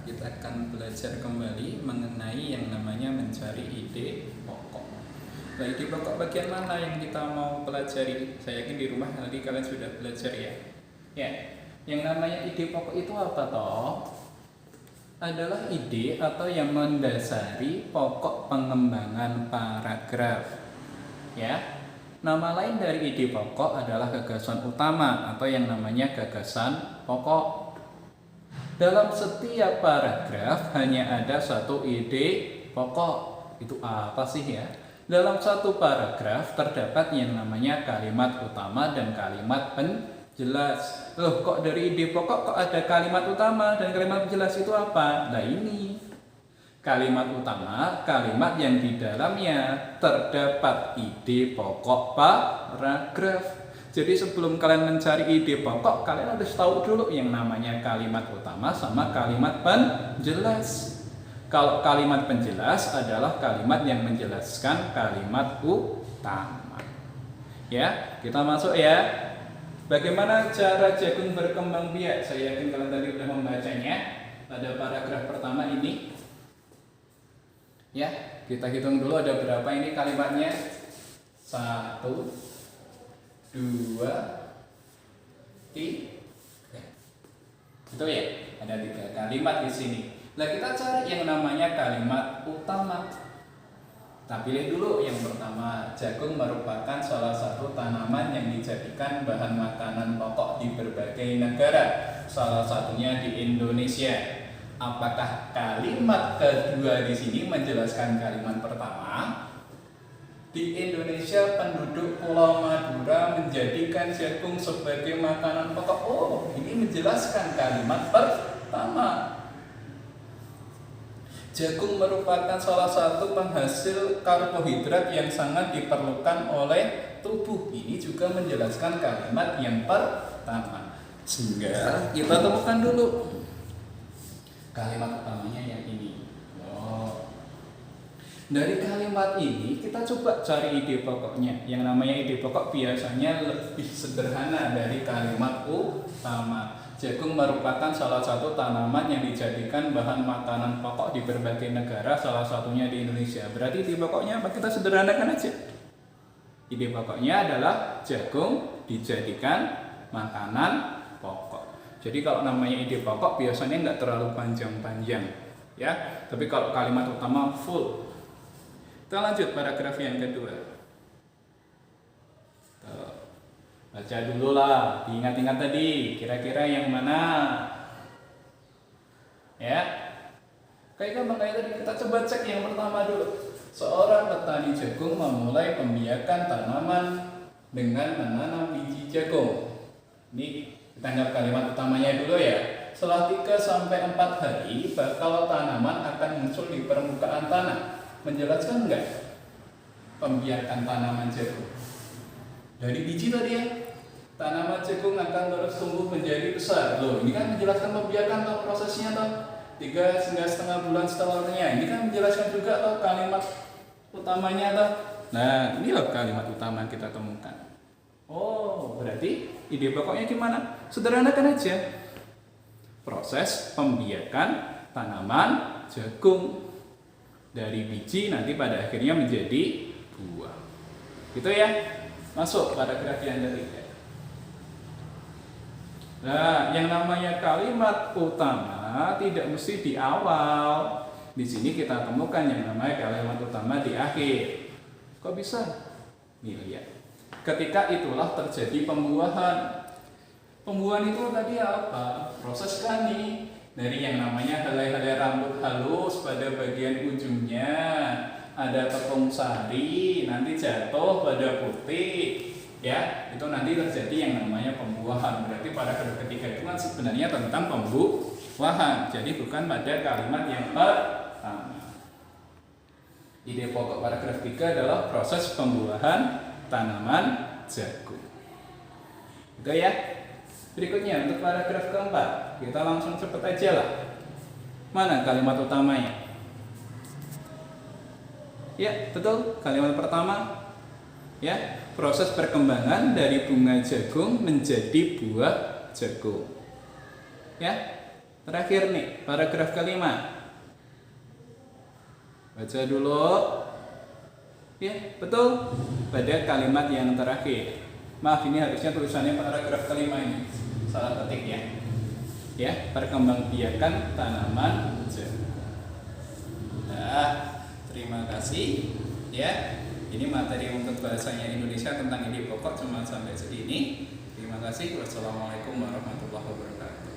kita akan belajar kembali mengenai yang namanya mencari ide pokok. Nah, ide pokok bagian mana yang kita mau pelajari? Saya yakin di rumah nanti kalian sudah belajar ya. Ya, yang namanya ide pokok itu apa toh? Adalah ide atau yang mendasari pokok pengembangan paragraf. Ya, nama lain dari ide pokok adalah gagasan utama atau yang namanya gagasan pokok. Dalam setiap paragraf hanya ada satu ide pokok. Itu apa sih ya? Dalam satu paragraf terdapat yang namanya kalimat utama dan kalimat penjelas. Loh, kok dari ide pokok kok ada kalimat utama dan kalimat penjelas itu apa? Nah ini kalimat utama, kalimat yang di dalamnya terdapat ide pokok paragraf. Jadi sebelum kalian mencari ide pokok, kalian harus tahu dulu yang namanya kalimat utama sama kalimat penjelas. Kalau kalimat penjelas adalah kalimat yang menjelaskan kalimat utama. Ya, kita masuk ya. Bagaimana cara jagung berkembang biak? Saya yakin kalian tadi sudah membacanya pada paragraf pertama ini. Ya, kita hitung dulu ada berapa ini kalimatnya. 1, 2, 3. Itu ya, ada 3 kalimat di sini. Nah, kita cari yang namanya kalimat utama. Kita pilih dulu yang pertama. Jagung merupakan salah satu tanaman yang dijadikan bahan makanan pokok di berbagai negara, salah satunya di Indonesia. Apakah kalimat kedua di sini menjelaskan kalimat pertama? Di Indonesia penduduk Pulau Madura menjadikan jagung sebagai makanan pokok. Oh, ini menjelaskan kalimat pertama. Jagung merupakan salah satu penghasil karbohidrat yang sangat diperlukan oleh tubuh. Ini juga menjelaskan kalimat yang pertama. Sehingga kita temukan dulu kalimat utamanya yang ini. Dari kalimat ini kita coba cari ide pokoknya. Yang namanya ide pokok biasanya lebih sederhana dari kalimat utama. Jagung merupakan salah satu tanaman yang dijadikan bahan makanan pokok di berbagai negara, salah satunya di Indonesia. Berarti ide pokoknya apa? Kita sederhanakan aja. Ide pokoknya adalah jagung dijadikan makanan pokok. Jadi kalau namanya ide pokok biasanya nggak terlalu panjang-panjang, ya. Tapi kalau kalimat utama full. Kita lanjut paragraf yang kedua. Baca dulu lah, diingat-ingat tadi, kira-kira yang mana? Ya. Kayak gampang kayak tadi, kita coba cek yang pertama dulu. Seorang petani jagung memulai pembiakan tanaman dengan menanam biji jagung. Ini kita anggap kalimat utamanya dulu ya. Setelah 3-4 hari, bakal tanaman akan muncul di permukaan tanah. Menjelaskan enggak pembiakan tanaman jagung? Dari biji tadi ya, tanaman jagung akan terus tumbuh menjadi besar. Loh, ini kan menjelaskan pembiakan atau prosesnya toh 3-3,5 bulan setelahnya. Ini kan menjelaskan juga atau kalimat utamanya toh. Nah, ini loh kalimat utama yang kita temukan. Oh, berarti ide pokoknya gimana? Sederhanakan aja. Proses pembiakan tanaman jagung. Dari biji nanti pada akhirnya menjadi buah. Gitu ya. Masuk paragraf yang ketiga. Nah, yang namanya kalimat utama tidak mesti di awal. Di sini kita temukan yang namanya kalimat utama di akhir. Kok bisa? Nih lihat. Ketika itulah terjadi pembuahan. Pembuahan itu tadi apa? Proses kan nih. Dari yang namanya helai-helai rambut halus pada bagian ujungnya, ada tepung sari, nanti jatuh pada putih, ya itu nanti terjadi yang namanya pembuahan. Berarti pada ketiga itu kan sebenarnya tentang pembuahan, jadi bukan pada kalimat yang pertama. Ide pokok paragraf 3 adalah proses pembuahan tanaman jagung. Itu ya. Berikutnya untuk paragraf keempat, kita langsung cepet aja lah. Mana kalimat utamanya? Ya, betul. Kalimat pertama, ya, proses perkembangan dari bunga jagung menjadi buah jagung. Ya, Terakhir nih, paragraf kelima. Baca dulu. Ya, betul. Pada kalimat yang terakhir. Maaf, ini harusnya tulisannya paragraf kelima ini. Salah ketik ya. Ya, perkembangbiakan tanaman jagung. Nah, terima kasih. Ya, ini materi untuk bahasanya Indonesia tentang ide pokok cuma sampai segini. Terima kasih. Wassalamualaikum warahmatullahi wabarakatuh.